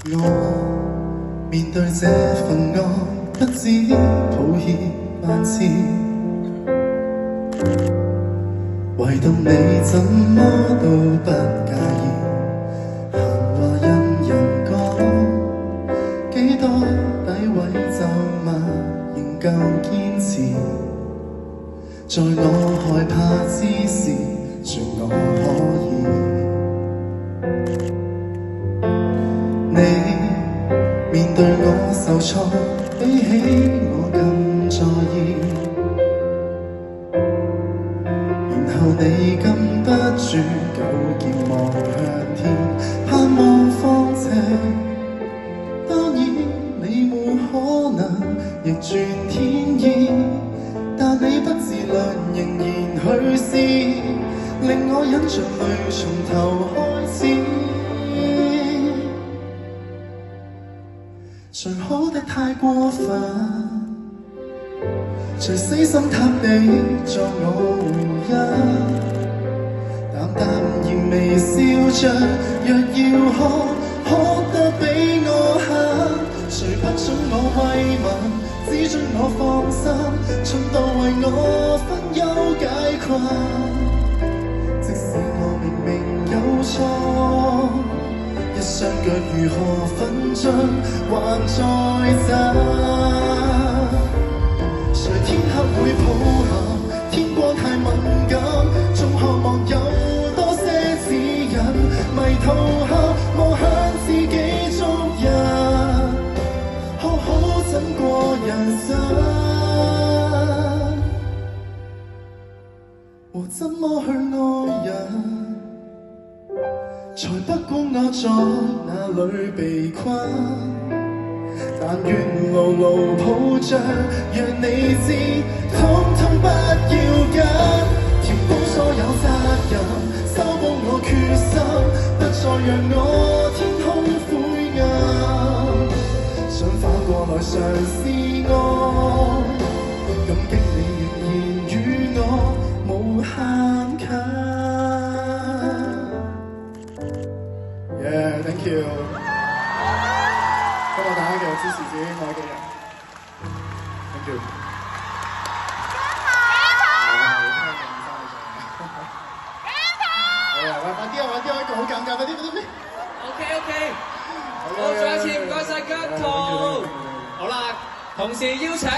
我面對這份愛，不止抱歉萬次，唯獨你怎麼都不介意。閒話任人講，幾多詆毀咒罵，仍舊堅持。在我害怕之時，說我可以。你面對我受挫，比起我更在意。然後你禁不住糾結望向天，盼望放晴。當然你沒可能逆轉天意，但你不自量仍然去試，令我忍着淚從頭開始。誰好得太過分，誰死心塌地作我回憶，淡淡然微笑着，若要可得比我狠。誰不准我慰問，只准我放心，循道為我分憂解困。即使我明明有錯，一雙腳如何奮進，還在爭。誰天黑會抱憾，天光太敏感，總渴望有多些指引。迷途後望向自己足印，好好怎過人生，和怎麼去愛人。才不管我在哪裏被困，但願牢牢抱着，讓你知，統統不要緊。填補所有責任，修補我決心，不再讓我天空灰暗。想反過來嘗試愛，感激你仍然與我無限近。Thank you， 多謝大家嘅支持，自己愛嘅人。Thank you。係啊，快啲啊，快啲啊，好尷尬，快啲。OK， 好，再一次唔該晒姜濤。好啦，同時邀請。